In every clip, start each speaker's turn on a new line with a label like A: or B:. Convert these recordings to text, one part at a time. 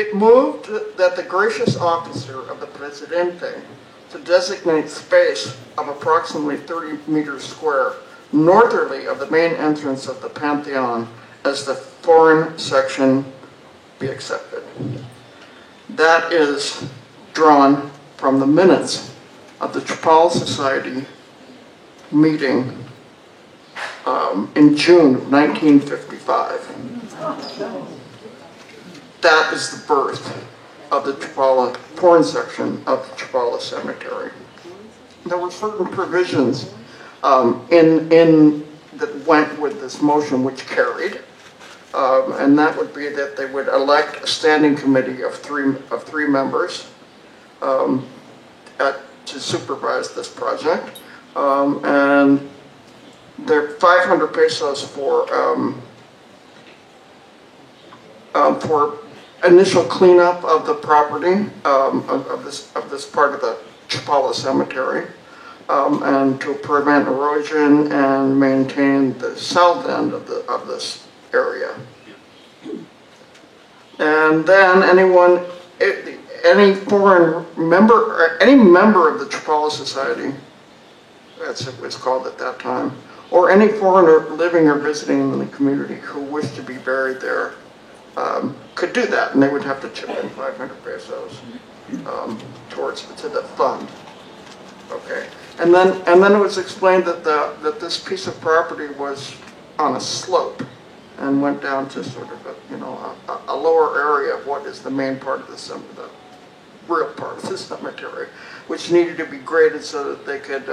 A: It moved that the gracious officer of the Presidente to designate space of approximately 30 meters square northerly of the main entrance of the Pantheon as the foreign section be accepted. That is drawn from the minutes of the Chapala Society meeting in June of 1955. That is the birth of the Chapala foreign section of the Chapala Cemetery. There were certain provisions that went with this motion, which carried, and that would be that they would elect a standing committee of three members to supervise this project, and they're 500 pesos for initial cleanup of the property of this part of the Chapala Cemetery, and to prevent erosion and maintain the south end of this area. And then any foreign member, or any member of the Chapala Society, as it was called at that time, or any foreigner living or visiting in the community who wished to be buried there, could do that, and they would have to chip in 500 pesos to the fund. Okay, and then it was explained that this piece of property was on a slope and went down to sort of a lower area of what is the main part of the real part of the cemetery, which needed to be graded so that they could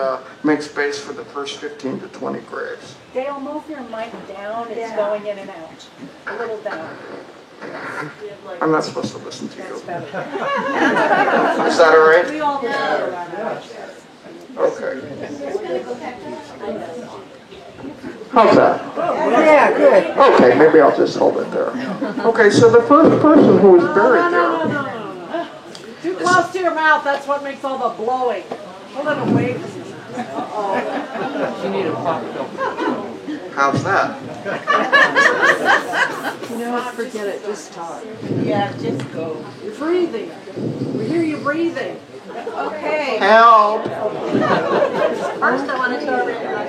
A: make space for the first 15 to 20 graves.
B: Dale, move your mic down. It's going in and out. A little down.
A: I'm not supposed to listen to you.
B: That's better.
A: Is that all right?
B: We all know.
A: Okay. How's that?
B: Yeah, good.
A: Okay, maybe I'll just hold it there. Okay, so the first person who was buried there.
B: No. Too close to your mouth. That's what makes all the blowing. Hold it away.
C: You need a pop filter.
A: How's that?
B: You know what? Forget it. Just talk.
D: Yeah, just go.
B: You're breathing. We hear you breathing.
D: Okay.
A: Help!
D: First, I want to tell everyone.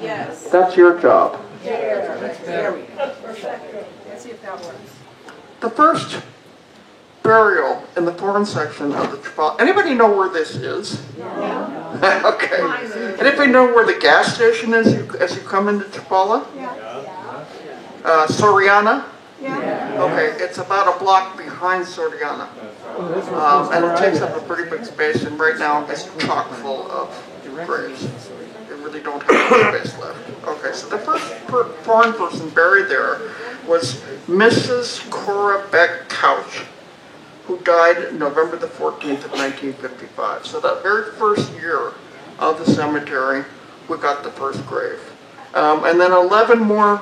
B: Yes.
A: That's your job.
B: There we go. Perfect. Let's see if that works.
A: The first burial in the foreign section of the Chapala. Anybody know where this is? Yeah. Okay. Anybody know where the gas station is as you come into Chapala?
B: Yeah.
A: Soriana?
B: Yeah.
A: Okay, it's about a block behind Soriana. And it takes up a pretty big space, and right now it's chock full of graves. They really don't have any space left. Okay, so the first foreign person buried there was Mrs. Cora Beck Couch, who died November the 14th of 1955. So that very first year of the cemetery, we got the first grave. And then 11 more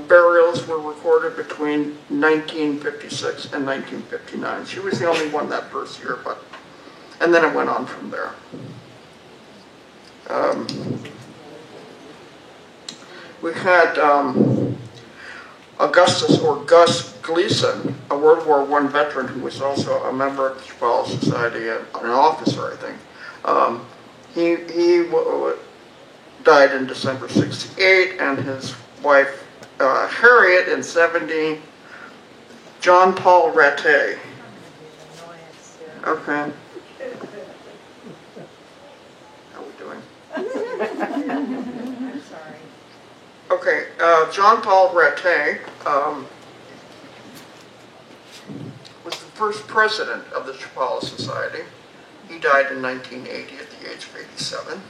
A: burials were recorded between 1956 and 1959. She was the only one that first year, and then it went on from there. We had Augustus, or Gus Gleason, a World War I veteran who was also a member of the Chapala Society, an officer, I think. He died in December 68, and his wife Harriet in 70. John Paul Rattay. Okay. How are we doing?
B: I'm sorry.
A: Okay, John Paul Rattay was the first president of the Chapala Society. He died in 1980 at the age of 87.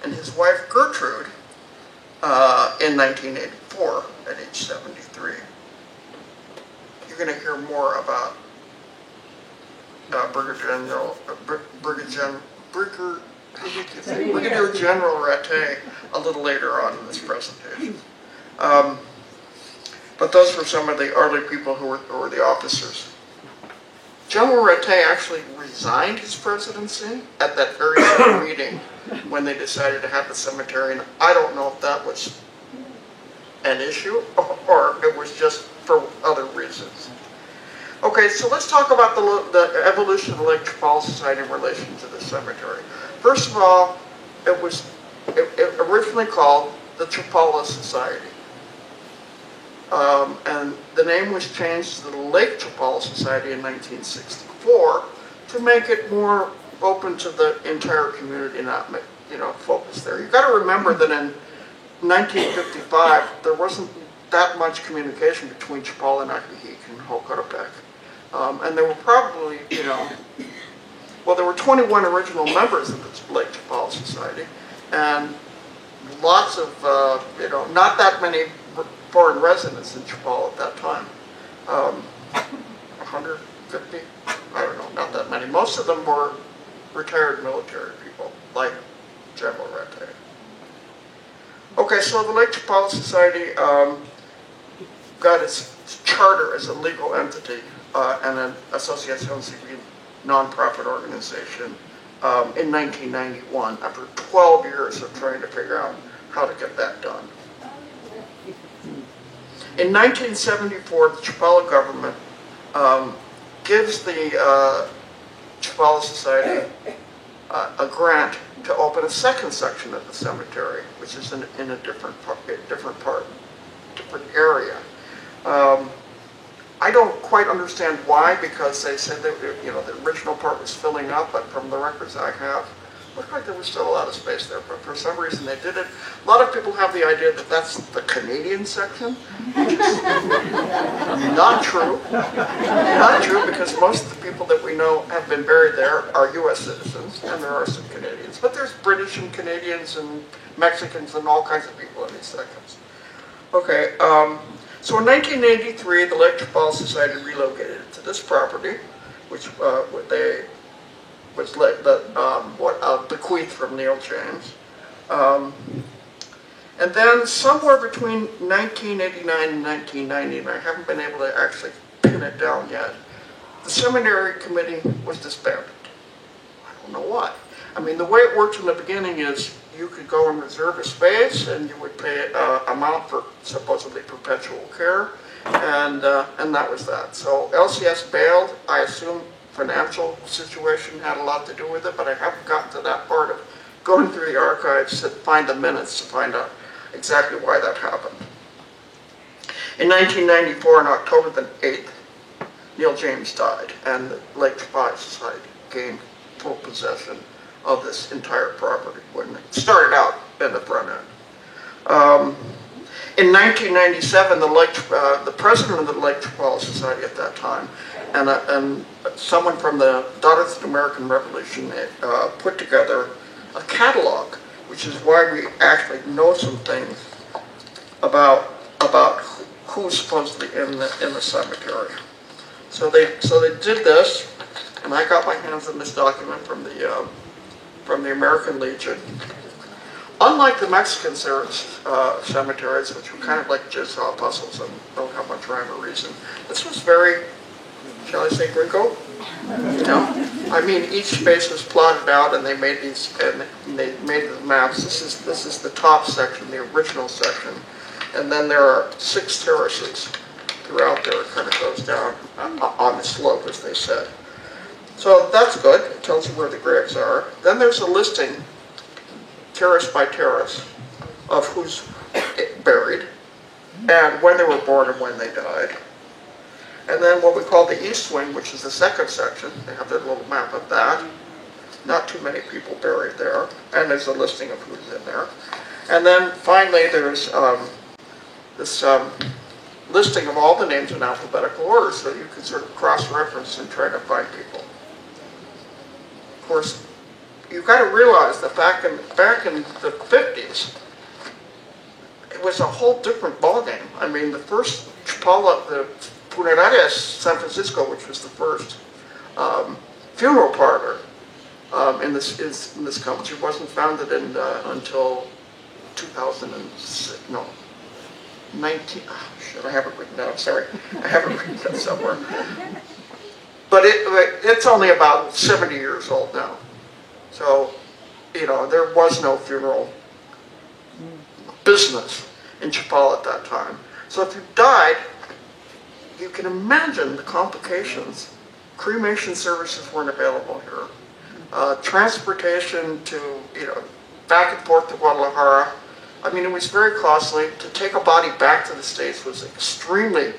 A: And his wife Gertrude in 1984 at age 73. You're going to hear more about Brigadier General Rattay a little later on in this presentation. But those were some of the early people who were the officers. General Rattay actually resigned his presidency at that very same meeting when they decided to have the cemetery, and I don't know if that was an issue or it was just for other reasons. Okay, so let's talk about the evolution of the Lake Chapala Society in relation to the cemetery. First of all, it was originally called the Chapala Society. And the name was changed to the Lake Chapala Society in 1964 to make it more open to the entire community, not focus there. You've got to remember that in 1955 there wasn't that much communication between Chapala and Akihik and Hokarapek. And there were probably, there were 21 original members of the Lake Chapala Society, and lots of, not that many foreign residents in Chapala at that time. 150, I don't know, not that many. Most of them were retired military people, like General Rattay. Okay, so the Lake Chapala Society got its charter as a legal entity and an Asociación Civil nonprofit organization in 1991, after 12 years of trying to figure out how to get that done. In 1974, the Chapala government gives the Chapala Society a grant to open a second section of the cemetery, which is in a different area. I don't quite understand why, because they said that the original part was filling up, but from the records I have, it looked like there was still a lot of space there. But for some reason they did it. A lot of people have the idea that that's the Canadian section, which is not true. Not true, because most of the people that we know have been buried there are U.S. citizens, and there are some Canadians. But there's British and Canadians and Mexicans and all kinds of people in these sections. Okay. So in 1983, the Lake Chapala Society relocated to this property, which was bequeathed from Neil James. And then somewhere between 1989 and 1990, and I haven't been able to actually pin it down yet, the seminary committee was disbanded. I don't know why. I mean, the way it worked in the beginning is you could go and reserve a space, and you would pay an amount for supposedly perpetual care, and that was that. So LCS bailed. I assume financial situation had a lot to do with it, but I haven't gotten to that part of going through the archives to find the minutes to find out exactly why that happened. In 1994, on October the 8th, Neil James died, and the Lake Chapala Society gained full possession of this entire property when it started out in the front end. In 1997, the president of the Lake Chapala Society at that time, and someone from the Daughters of the American Revolution put together a catalog, which is why we actually know some things about who's supposedly in the cemetery. So they did this, and I got my hands on this document from the American Legion. Unlike the Mexican cemeteries, which were kind of like jigsaw puzzles and don't have much rhyme or reason, this was very, shall I say, gringo? I mean, each space was plotted out, and they made these, and they made the maps. This is the top section, the original section, and then there are 6 terraces throughout there. It kind of goes down on the slope, as they said. So that's good. It tells you where the graves are. Then there's a listing, terrace by terrace, of who's buried, and when they were born and when they died. And then what we call the East Wing, which is the second section. They have their little map of that. Not too many people buried there. And there's a listing of who's in there. And then finally there's this listing of all the names in alphabetical order, so you can sort of cross-reference and try to find people. Of course, you've got to realize that back in the 50s, it was a whole different ballgame. I mean, the first Chapala, the Funerarias San Francisco, which was the first funeral parlor in this country, wasn't founded until 2006. No, 19. Oh, shit, I have it written down. Sorry, I have it written down somewhere. But it's only about 70 years old now. So, there was no funeral business in Chapala at that time. So if you died, you can imagine the complications. Cremation services weren't available here. Transportation to, back and forth to Guadalajara. I mean, it was very costly. To take a body back to the States was extremely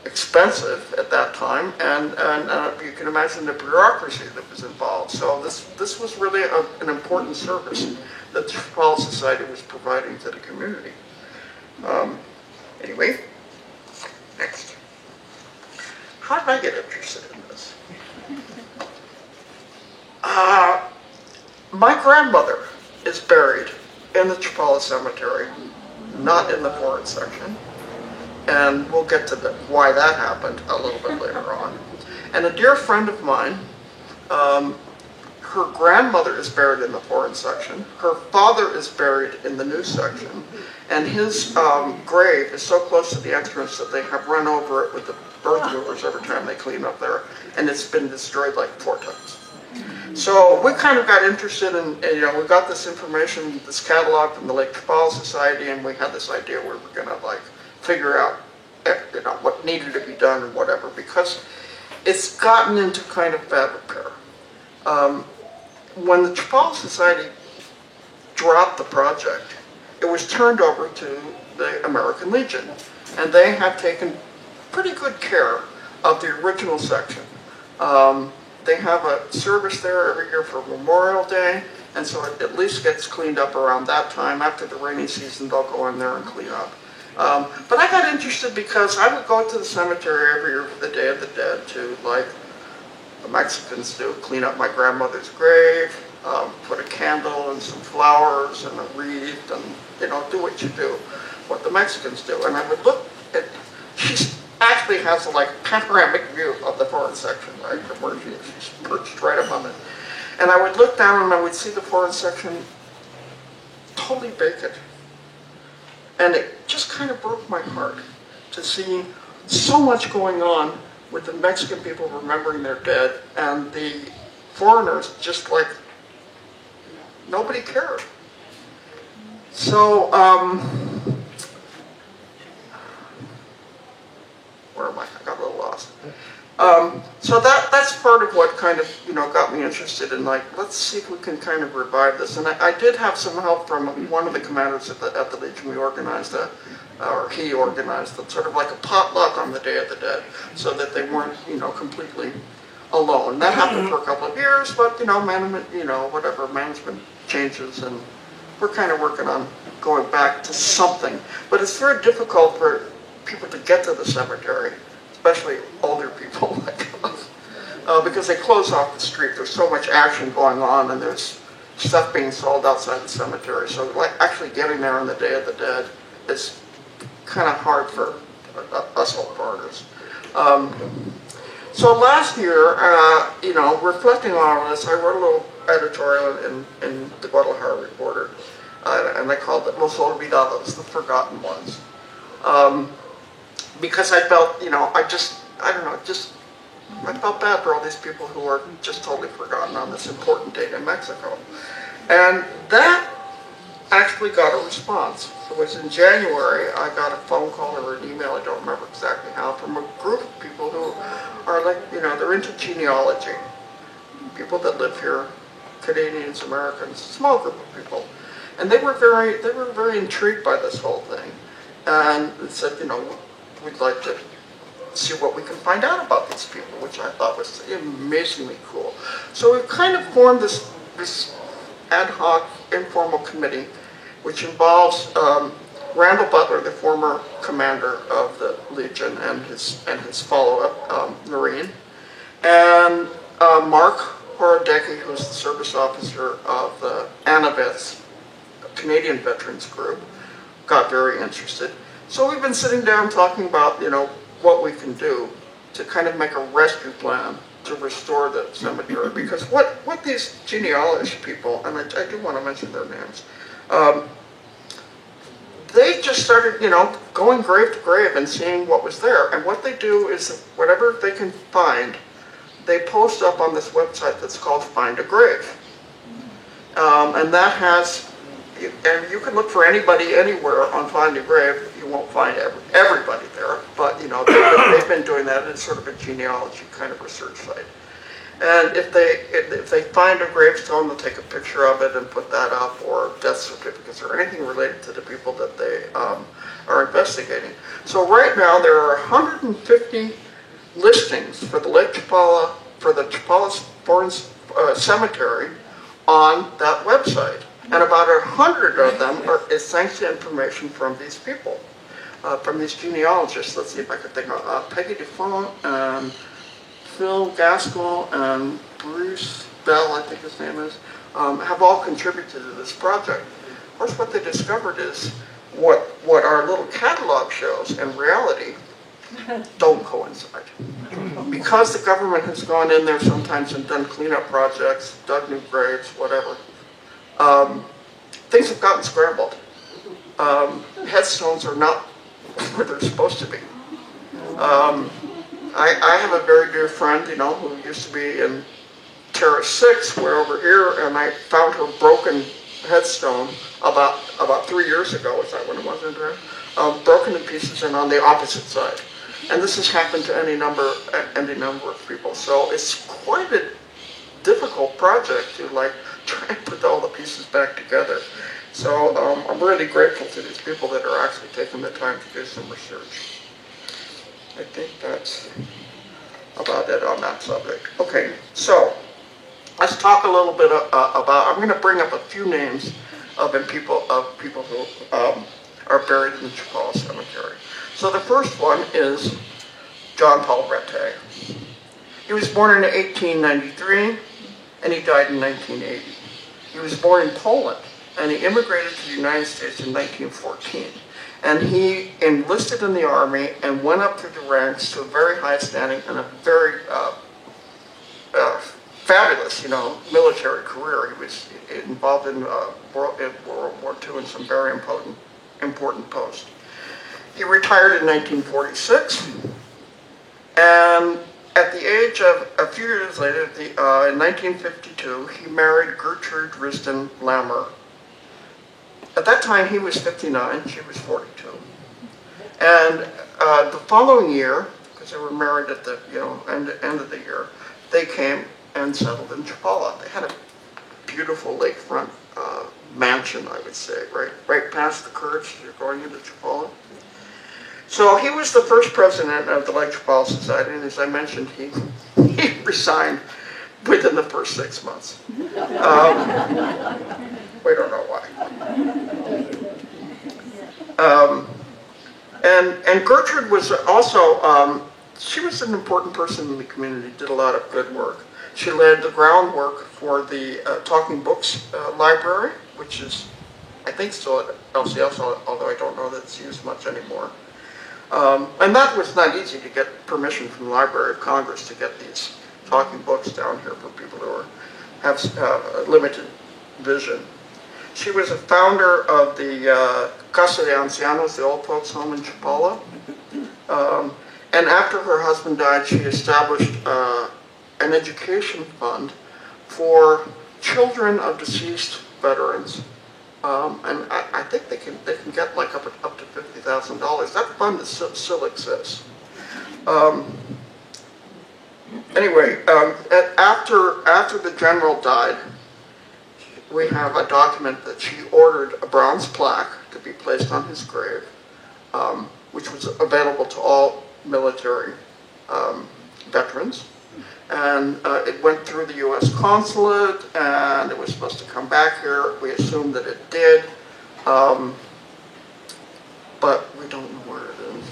A: expensive at that time, and you can imagine the bureaucracy that was involved. So this was really an important service that the Chapala Society was providing to the community. Anyway, next. How did I get interested in this? My grandmother is buried in the Chapala Cemetery, not in the foreign section. And we'll get to why that happened a little bit later on. And a dear friend of mine, her grandmother is buried in the foreign section. Her father is buried in the new section. And his grave is so close to the entrance that they have run over it with the earth movers every time they clean up there. And it's been destroyed like 4 times. So we kind of got interested in, we got this information, this catalog from the Lake Chapala Society, and we had this idea we were going to figure out, what needed to be done and whatever, because it's gotten into kind of bad repair. When the Chapala Society dropped the project, it was turned over to the American Legion, and they have taken pretty good care of the original section. They have a service there every year for Memorial Day, and so it at least gets cleaned up around that time. After the rainy season, they'll go in there and clean up. But I got interested because I would go to the cemetery every year for the Day of the Dead to, like the Mexicans do, clean up my grandmother's grave, put a candle and some flowers and a wreath, and do what you do, what the Mexicans do. And I would look at, she actually has a panoramic view of the foreign section, right, from where she's perched right up on it. And I would look down and I would see the foreign section totally vacant. And it just kind of broke my heart to see so much going on with the Mexican people remembering their dead, and the foreigners just nobody cared. So, where am I? I got a little lost. So that's part of what kind of, got me interested in, let's see if we can kind of revive this. And I did have some help from one of the commanders at the Legion. We organized he organized sort of like a potluck on the Day of the Dead, so that they weren't, completely alone. That happened for a couple of years, but, management, management changes, and we're kind of working on going back to something. But it's very difficult for people to get to the cemetery, especially older people like us, because they close off the street. There's so much action going on, and there's stuff being sold outside the cemetery. So actually getting there on the Day of the Dead is kind of hard for us old foreigners. So last year, reflecting on all this, I wrote a little editorial in the Guadalajara Reporter, and I called it Los Olvidados, the Forgotten Ones. Because I felt, I felt bad for all these people who are just totally forgotten on this important date in Mexico. And that actually got a response. It was in January, I got a phone call or an email, I don't remember exactly how, from a group of people who are they're into genealogy. People that live here, Canadians, Americans, small group of people. And they were very intrigued by this whole thing. And said, we'd like to see what we can find out about these people, which I thought was amazingly cool. So we've kind of formed this ad hoc informal committee, which involves Randall Butler, the former commander of the Legion, and his follow-up, Marine, and Mark Horodecki, who's the service officer of the ANAVETS, Canadian Veterans Group, got very interested. So we've been sitting down talking about, what we can do to kind of make a rescue plan to restore the cemetery. Because what these genealogy people, and I do want to mention their names, they just started, going grave to grave and seeing what was there. And what they do is whatever they can find, they post up on this website that's called Find a Grave. And that has, and you can look for anybody anywhere on Find a Grave. You won't find everybody there, but you know they've been doing that. It's sort of a genealogy kind of research site. And if they find a gravestone, they'll take a picture of it and put that up, or death certificates, or anything related to the people that they are investigating. So right now there are 150 listings for the Lake Chapala, for the Chapala Foreign Cemetery on that website. And about 100 of them is thanks to information from these people, from these genealogists. Let's see if I can think of Peggy DeFont, Phil Gaskell, and Bruce Bell, I think his name is, have all contributed to this project. Of course, what they discovered is what our little catalog shows in reality don't coincide. Because the government has gone in there sometimes and done cleanup projects, dug new graves, whatever, things have gotten scrambled. Headstones are not where they're supposed to be. I have a very dear friend, you know, who used to be in Terrace 6, way over here, and I found her broken headstone about 3 years ago. Was that when it was, Andrea? Broken in pieces and on the opposite side. And this has happened to any number of people. So it's quite a difficult project to like try and put all the pieces back together. So I'm really grateful to these people that are actually taking the time to do some research. I think that's about it on that subject. Okay, so let's talk a little bit about. I'm going to bring up a few names of people who are buried in the Chapala Cemetery. So the first one is John Paul Rattay. He was born in 1893 and he died in 1980. He was born in Poland and he immigrated to the United States in 1914. And he enlisted in the army and went up through the ranks to a very high standing and a very fabulous, you know, military career. He was involved in World War II in some very important posts. He retired in 1946, and at the age of a few years later, in 1952, he married Gertrude Risden Lammer. At that time, he was 59, she was 42. And the following year, because they were married at the end of the year, they came and settled in Chapala. They had a beautiful lakefront mansion, I would say, right past the Kurds as you're going into Chapala. So he was the first president of the Lake Chapala Society, and as I mentioned, he resigned within the first 6 months. We don't know why. And Gertrude was also, she was an important person in the community, did a lot of good work. She led the groundwork for the Talking Books Library, which is, I think, still at LCS, although I don't know that it's used much anymore. And that was not easy to get permission from the Library of Congress to get these talking books down here for people who have limited vision. She was a founder of the Casa de Ancianos, the old folks home in Chapala. And after her husband died, she established an education fund for children of deceased veterans. And I think they can get like up to $50,000. That fund still exists. Anyway, after the general died, we have a document that she ordered a bronze plaque to be placed on his grave, which was available to all military veterans. And it went through the U.S. consulate, and it was supposed to come back here. We assumed that it did, but we don't know where it is.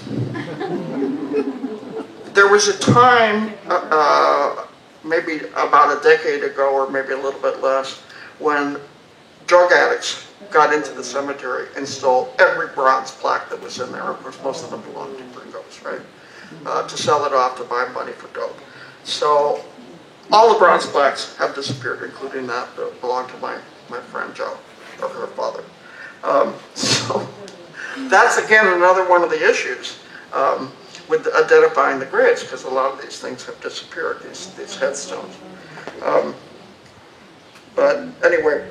A: There was a time, maybe about a decade ago, or maybe a little bit less, when drug addicts got into the cemetery and stole every bronze plaque that was in there. Of course, most of them belonged to gringos, right? To sell it off to buy money for dope. So all the bronze plaques have disappeared, including that belonged to my friend Joe, or her father. So that's, again, another one of the issues with identifying the graves, because a lot of these things have disappeared, these headstones. But anyway,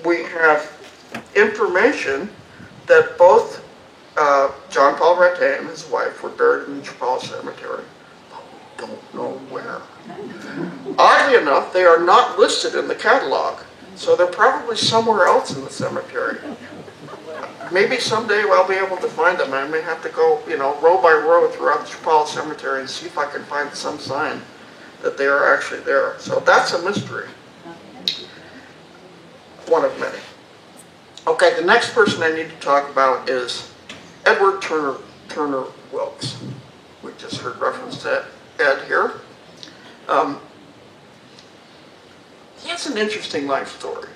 A: we have information that both John Paul Rattay and his wife were buried in the Chapala Cemetery. But we don't know where. Oddly enough, they are not listed in the catalog, so they're probably somewhere else in the cemetery. Maybe someday I'll be able to find them. I may have to go, row by row throughout the Chapala Cemetery and see if I can find some sign that they are actually there. So that's a mystery. One of many. Okay, the next person I need to talk about is Edward Turner Wilkes. We just heard reference to Ed here. He has an interesting life story.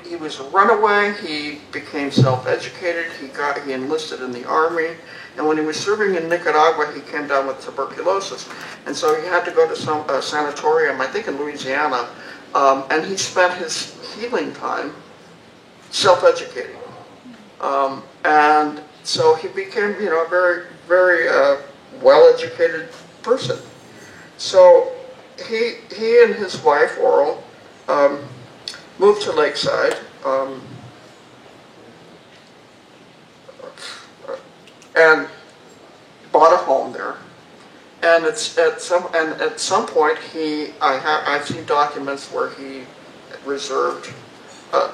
A: He was a runaway. He became self-educated. He enlisted in the army, and when he was serving in Nicaragua, he came down with tuberculosis, and so he had to go to some sanatorium, I think in Louisiana, and he spent his healing time self-educating, and so he became, a very, very well-educated person. So he and his wife Oral moved to Lakeside, and bought a home there. And at some point I've seen documents where he reserved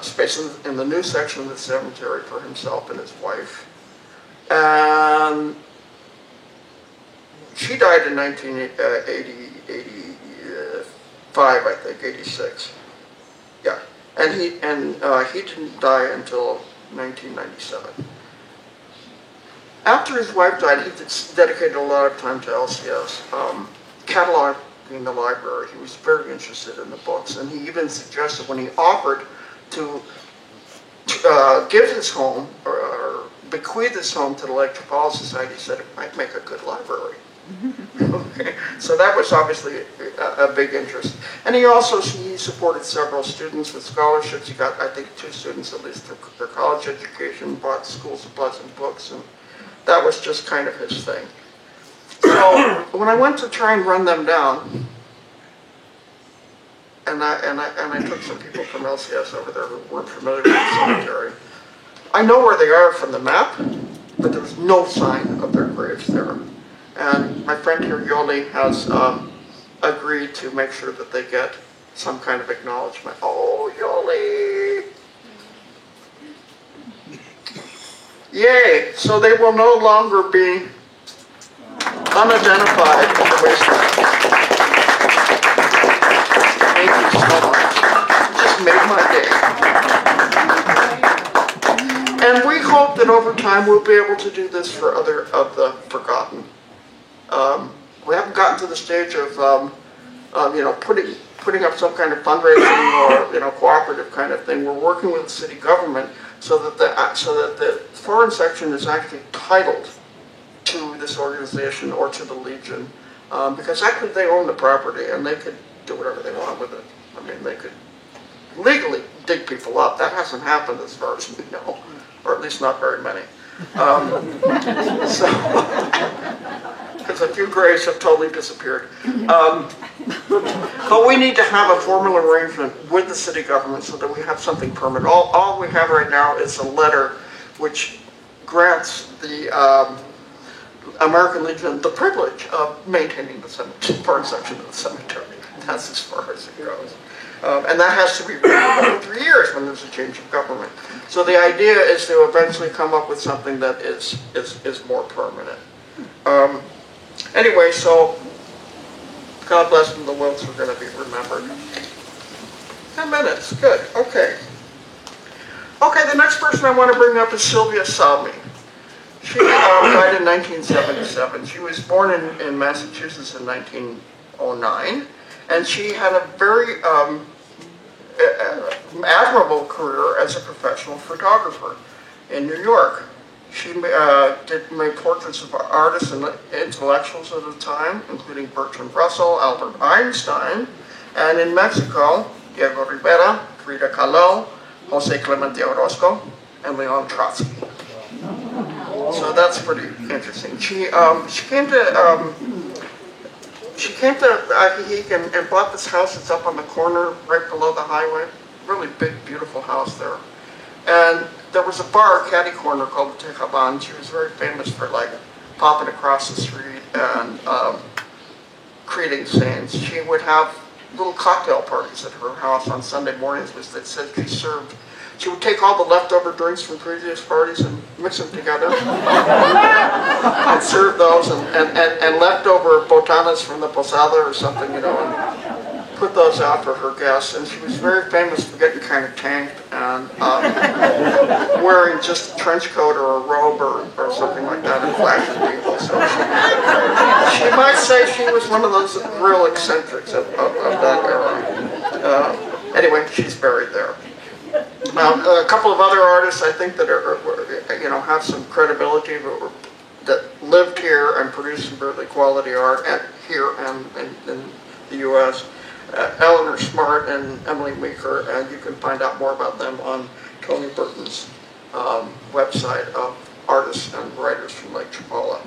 A: space in the new section of the cemetery for himself and his wife. And she died in 1985, I think, 86. Yeah, and he didn't die until 1997. After his wife died, he dedicated a lot of time to LCS, cataloging the library. He was very interested in the books, and he even suggested when he offered to give his home or bequeath his home to the Lake Chapala Society, he said it might make a good library. Okay. So that was obviously a big interest. And he supported several students with scholarships. He got, I think, 2 students at least their college education, bought school supplies and books, and that was just kind of his thing. So when I went to try and run them down, and I took some people from LCS over there who weren't familiar with the cemetery, I know where they are from the map, but there was no sign of their graves there. And my friend here, Yoli, has agreed to make sure that they get some kind of acknowledgement. Oh, Yoli! Yay! So they will no longer be unidentified in the wasteland. Thank you so much. You just made my day. And we hope that over time we'll be able to do this for other of the forgotten. We haven't gotten to the stage of putting up some kind of fundraising or cooperative kind of thing. We're working with the city government so that the foreign section is actually titled to this organization or to the Legion, because actually they own the property and they could do whatever they want with it. I mean, they could legally dig people up. That hasn't happened as far as we know, or at least not very many. Because a few graves have totally disappeared. But we need to have a formal arrangement with the city government so that we have something permanent. All we have right now is a letter which grants the American Legion the privilege of maintaining the foreign section of the cemetery. That's as far as it goes. And that has to be renewed every 3 years when there's a change of government. So the idea is to eventually come up with something that is more permanent. Anyway, so God bless them, the Wilkes are going to be remembered. 10 minutes, good, okay. Okay, the next person I want to bring up is Sylvia Salmi. She died in 1977. She was born in Massachusetts in 1909, and she had a very admirable career as a professional photographer in New York. She made portraits of artists and intellectuals of the time, including Bertrand Russell, Albert Einstein, and in Mexico, Diego Rivera, Frida Kahlo, Jose Clemente Orozco, and Leon Trotsky. So that's pretty interesting. She came to Ajijic and bought this house that's up on the corner right below the highway. Really big, beautiful house there. And there was a bar, Caddy Corner, called the Tejaban. She was very famous for like popping across the street and creating scenes. She would have little cocktail parties at her house on Sunday mornings, which they said she served. She would take all the leftover drinks from previous parties and mix them together and serve those, and leftover botanas from the posada or something, you know, and put those out for her guests. And she was very famous for getting kind of tanked and wearing just a trench coat or a robe or something like that and flashing people. So she might say she was one of those real eccentrics of that era. Anyway, she's buried there. A couple of other artists I think that are you know, have some credibility, but that lived here and produced some really quality art here and in the U.S. Eleanor Smart and Emily Meeker, and you can find out more about them on Tony Burton's website of artists and writers from Lake Chapala.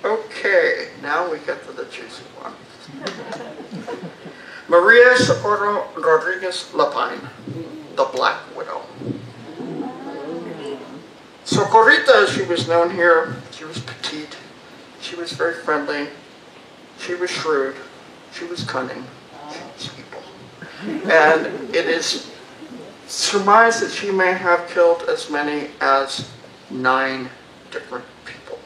A: Okay, now we get to the juicy one. Maria Socorro Rodriguez Lapine, the Black Widow. Socorrita, as she was known here, she was petite, she was very friendly, she was shrewd, she was cunning, she was evil. And it is surmised that she may have killed as many as 9 different people.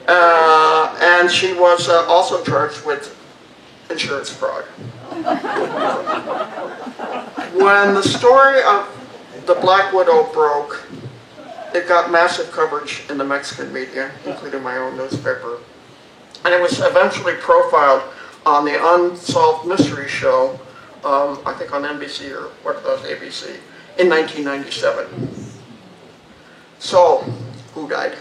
A: And she was also charged with insurance fraud. When the story of the Black Widow broke, it got massive coverage in the Mexican media, including my own newspaper. And it was eventually profiled on the Unsolved Mystery Show, I think on NBC or what are those, ABC, in 1997. So, who died?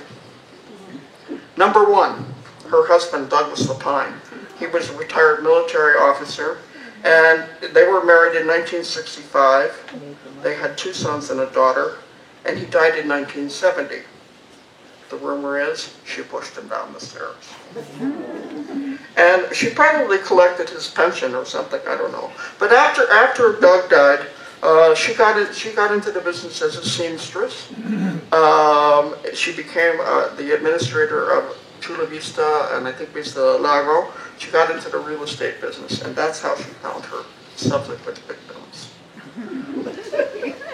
A: Number 1, her husband, Douglas Lapine. He was a retired military officer, and they were married in 1965. They had 2 sons and a daughter, and he died in 1970. The rumor is she pushed him down the stairs. And she probably collected his pension or something, I don't know. But after Doug died, she got into the business as a seamstress. She became the administrator of Chula Vista and I think Vista Lago. She got into the real estate business, and that's how she found her subsequent victims.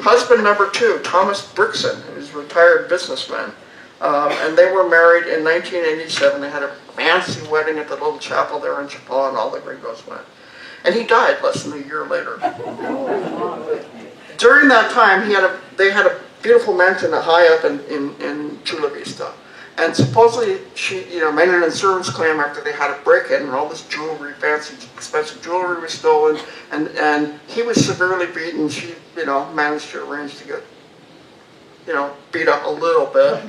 A: Husband number 2, Thomas Brixson, who's a retired businessman. And they were married in 1987. They had a fancy wedding at the little chapel there in Chapala, and all the gringos went. And he died less than a year later. During that time, they had a beautiful mansion high up in Chula Vista. And supposedly she, made an insurance claim after they had a break-in, and all this jewelry, fancy, expensive jewelry was stolen. And he was severely beaten. She, managed to arrange to get, beat up a little bit.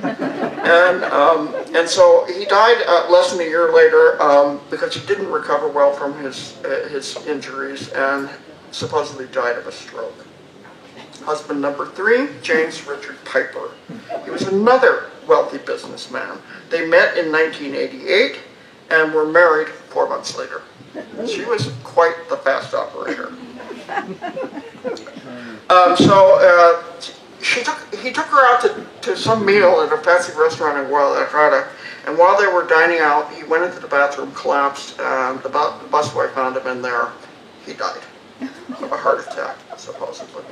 A: And so he died less than a year later because he didn't recover well from his injuries and supposedly died of a stroke. Husband number 3, James Richard Piper. He was another wealthy businessman. They met in 1988 and were married 4 months later. She was quite the fast operator. He took her out to some meal at a fancy restaurant in Guadalajara, and while they were dining out, he went into the bathroom, collapsed, and the busboy found him in there. He died of a heart attack, supposedly.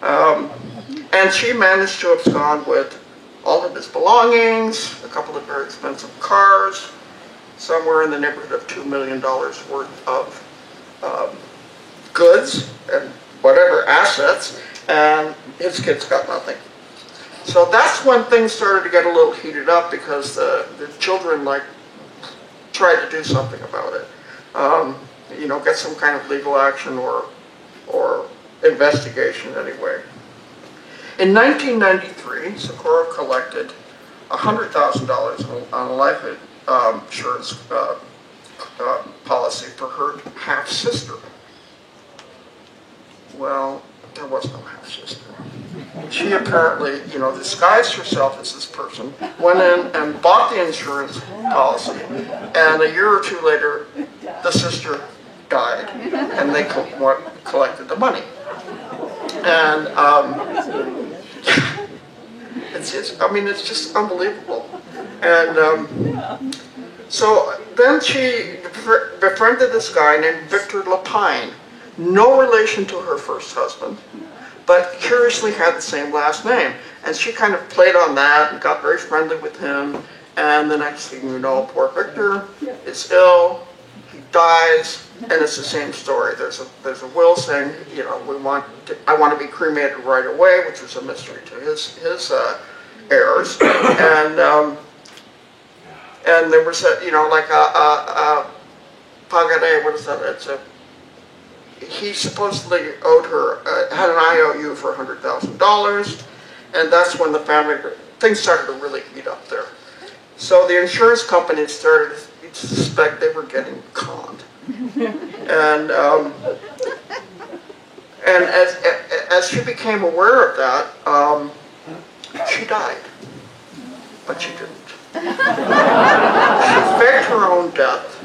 A: And she managed to abscond with all of his belongings, a couple of very expensive cars, somewhere in the neighborhood of $2 million worth of goods and whatever assets, and his kids got nothing. So that's when things started to get a little heated up because the children tried to do something about it. Get some kind of legal action or investigation anyway. In 1993, Socorro collected $100,000 on a life insurance policy for her half-sister. Well, there was no half-sister. She apparently, disguised herself as this person, went in and bought the insurance policy, and a year or 2 later, the sister died, and they collected the money. And it's just unbelievable. And so then she befriended this guy named Victor Lapine, no relation to her first husband, but curiously had the same last name. And she kind of played on that and got very friendly with him. And the next thing you know, poor Victor is ill, he dies, and it's the same story. There's a will saying, I want to be cremated right away, which was a mystery to his heirs. And there was a pagare, what is that? He supposedly owed her, had an IOU for $100,000, and that's when things started to really heat up there. So the insurance company started to suspect they were getting conned. And as she became aware of that, she died, but she didn't. She faked her own death.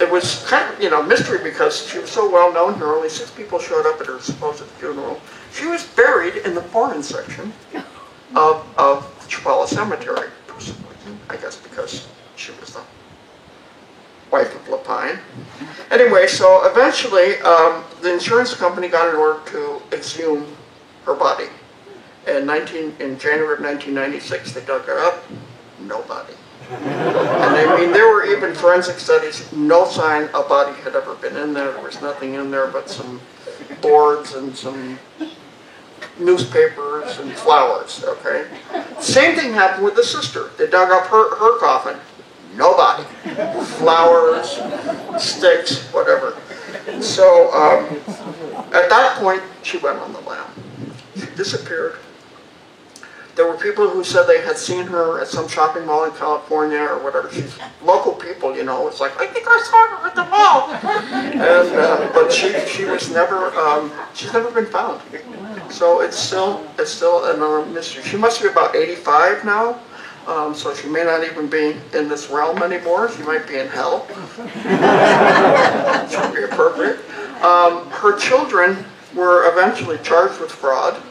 A: It was kind of, mystery because she was so well known here. Only 6 people showed up at her supposed funeral. She was buried in the foreign section of the Chapala Cemetery, I guess because she was the wife of Lapine. Anyway, so eventually the insurance company got an order to exhume her body. In January of 1996, they dug her up. Nobody. And there were even forensic studies, no sign a body had ever been in there. There was nothing in there but some boards and some newspapers and flowers, okay? Same thing happened with the sister. They dug up her coffin. Nobody. Flowers, sticks, whatever. So at that point, she went on the lam. She disappeared. There were people who said they had seen her at some shopping mall in California or whatever. She's local people, it's like, I think I saw her at the mall. And but she was never, she's never been found. So it's still another mystery. She must be about 85 now, so she may not even be in this realm anymore. She might be in hell. Which would be appropriate. Her children were eventually charged with fraud.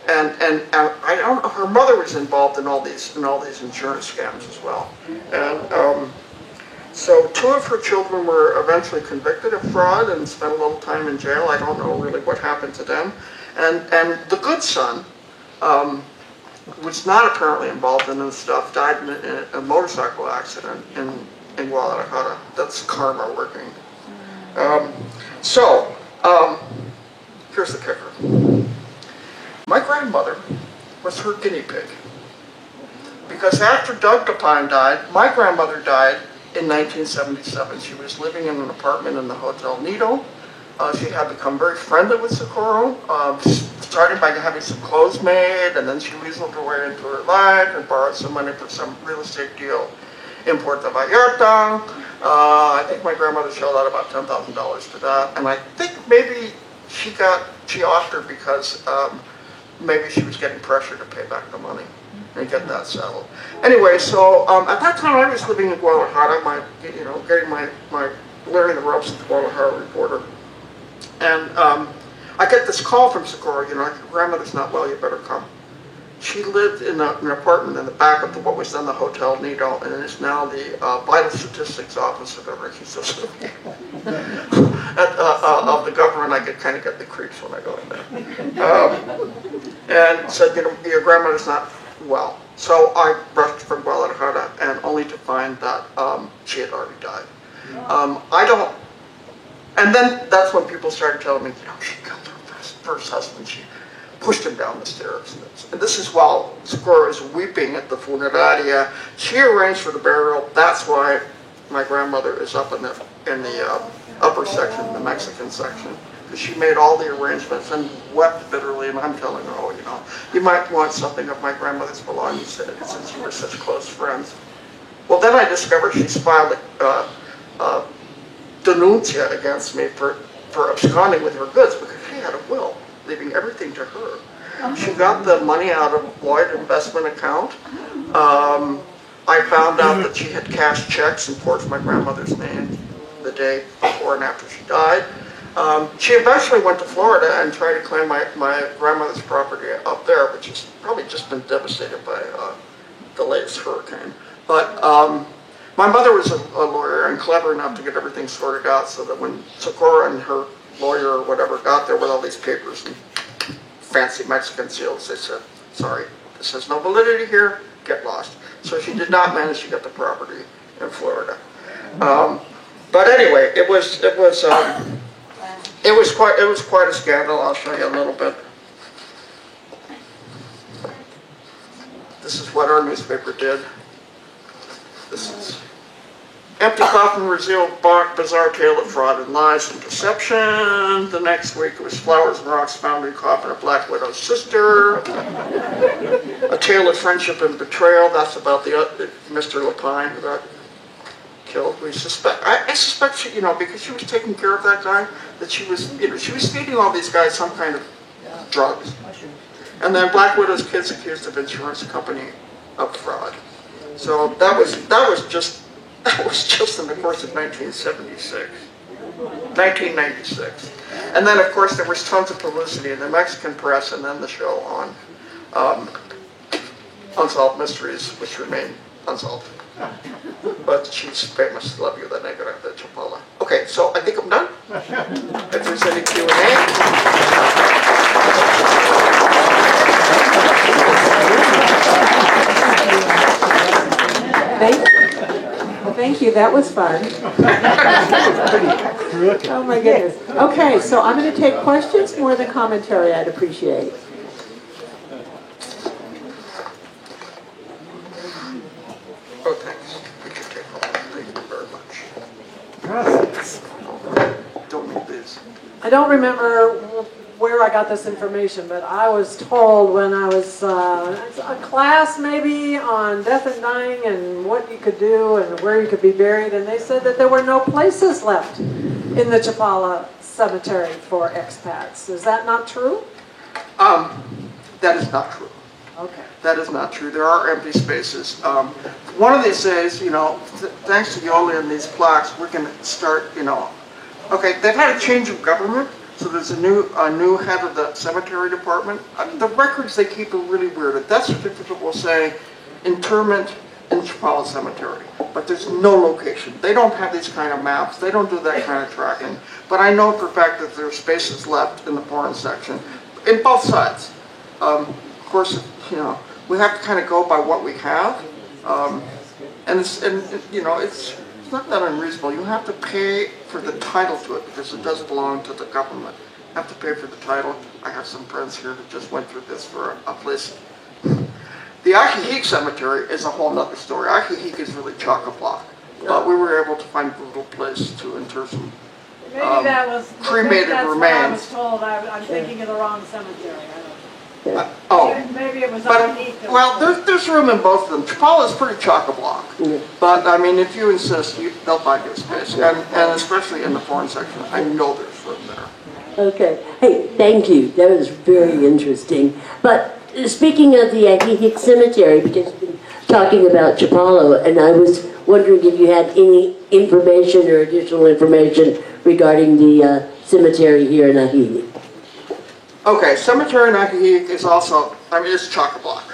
A: And I don't know, her mother was involved in all these insurance scams as well. And so 2 of her children were eventually convicted of fraud and spent a little time in jail. I don't know really what happened to them. And the good son, was not apparently involved in this stuff, died in a motorcycle accident in Guadalajara. That's karma working. Here's the kicker. My grandmother was her guinea pig. Because after Doug Lapine died, my grandmother died in 1977. She was living in an apartment in the Hotel Nido. She had become very friendly with Socorro, starting by having some clothes made, and then she weaseled her way into her life and borrowed some money for some real estate deal in Puerto Vallarta. I think my grandmother shelled out about $10,000 for that, and I think maybe she offered her because maybe she was getting pressure to pay back the money and get that settled. Anyway, so at that time I was living in Guadalajara, getting my learning the ropes at the Guadalajara Reporter, and I get this call from Socorro. Your grandmother's not well. You better come. She lived in an apartment in the back of what was then the Hotel Nido, and is now the Vital Statistics Office of everything. Of the government, I kind of get the creeps when I go in there. And said, your grandmother's not well. So I rushed from Guadalajara, and only to find that she had already died. And then that's when people started telling me, she killed her first husband. She pushed him down the stairs. And this is while Socorro is weeping at the funeraria. She arranged for the burial. That's why my grandmother is up in the upper section, the Mexican section, because she made all the arrangements and wept bitterly. And I'm telling her, you might want something of my grandmother's belongings since you were such close friends. Well, then I discovered she's filed a denuncia against me for absconding with her goods because she had a will, leaving everything to her. She got the money out of Lloyd investment account. I found out that she had cashed checks and forged my grandmother's name the day before and after she died. She eventually went to Florida and tried to claim my grandmother's property up there, which has probably just been devastated by the latest hurricane. But my mother was a lawyer and clever enough to get everything sorted out so that when Socorro and her lawyer or whatever got there with all these papers and fancy Mexican seals, they said, sorry, this has no validity here, get lost. So she did not manage to get the property in Florida. But anyway, it was quite a scandal. I'll show you a little bit. This is what our newspaper did. This is empty coffin revealed bizarre tale of fraud and lies and deception. The next week it was flowers and rocks found in coffin of Black Widow's sister. A tale of friendship and betrayal. That's about the Mr. Lapine who got killed. I suspect she, because she was taking care of that guy, that she was feeding all these guys some kind of drugs. And then Black Widow's kids accused of insurance company of fraud. So that was just in the course of 1996. And then of course there was tons of publicity in the Mexican press and then the show on Unsolved Mysteries, which remain unsolved. But she's famous, Love You, the Negra de Chapala. Okay, so I think I'm done. If there's any Q&A.
C: Thank you, that was fun. Oh my goodness. Okay, so I'm going to take questions more than commentary, I'd appreciate.
A: Oh, thanks. We can take all that. Thank you very much. Don't need this.
B: I don't remember where I got this information, but I was told when I was a class maybe on death and dying and what you could do and where you could be buried, and they said that there were no places left in the Chapala cemetery for expats. Is that not true?
A: That is not true.
B: Okay.
A: That is not true. There are empty spaces. One of these days, thanks to Yoli and these plaques, we're going to start, okay, they've had a change of government, so there's a new head of the cemetery department. The records they keep are really weird. A death certificate will say interment in Chapala Cemetery, but there's no location. They don't have these kind of maps. They don't do that kind of tracking. But I know for a fact that there are spaces left in the foreign section, in both sides. Of course, we have to kind of go by what we have, and it's not that unreasonable. You have to pay for the title to it because it does belong to the government. You have to pay for the title. I have some friends here that just went through this for a place. The Ajijic Cemetery is a whole nother story. Ajijic is really chock-a-block, but we were able to find a little place to inter some cremated
B: that's
A: remains.
B: What I was told. I'm thinking of the wrong cemetery. Maybe it was underneath.
A: Well, there's room in both of them. Chapala is pretty chock-a-block, but I mean, if you insist, they'll find you a space, and especially in the foreign section, I know there's room there.
E: Okay. Hey, thank you. That was very interesting. But speaking of the Ajijic Cemetery, because you've been talking about Chapala, and I was wondering if you had any information or additional information regarding the cemetery here in Ajijic.
A: Okay, cemetery in Ajijic is also, it's chock-a-block.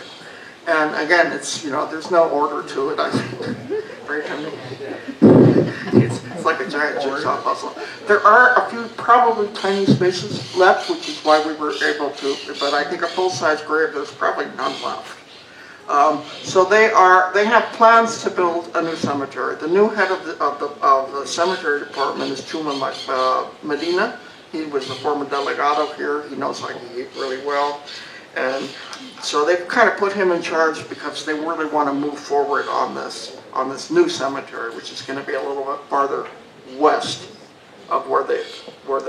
A: And again, it's, there's no order to it. It's like a giant jigsaw puzzle. There are a few probably tiny spaces left, which is why we were able to, but I think a full-size grave, there's probably none left. So they have plans to build a new cemetery. The new head of the cemetery department is Chuma Medina. He was the former delegado here. He knows Ajijic really well. And so they've kind of put him in charge because they really want to move forward on this new cemetery, which is going to be a little bit farther west of where the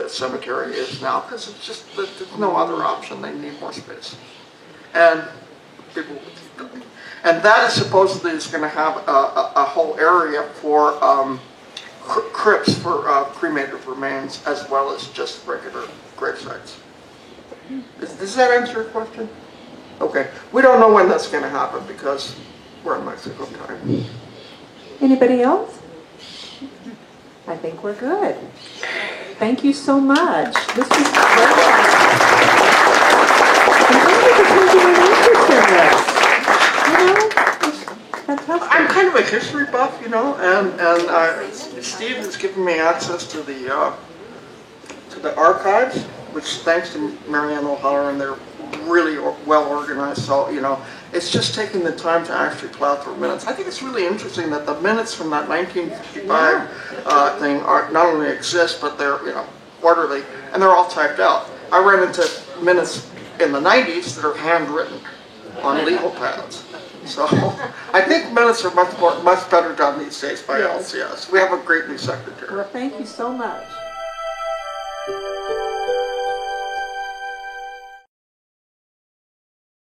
A: cemetery is now, because it's just there's no other option. They need more space. And that is supposedly is going to have a whole area for crypts for cremated remains, as well as just regular grave sites. Does that answer your question? Okay. We don't know when that's going to happen because we're in Mexico time.
C: Anybody else? I think we're good. Thank you so much. This was very awesome. And thank you for taking an interest in this. You know, it's fantastic.
A: I'm kind of a history buff, you know, and Steve has given me access to the archives, which thanks to Marianne O'Halloran, and they're really well organized. So, you know, it's just taking the time to actually plow through minutes. I think it's really interesting that the minutes from that 1955 thing not only exist, but they're, you know, quarterly, and they're all typed out. I ran into minutes in the 90s that are handwritten on legal pads. So I think minutes are much better done these days by LCS. We have a great new secretary.
C: Well, thank you so much.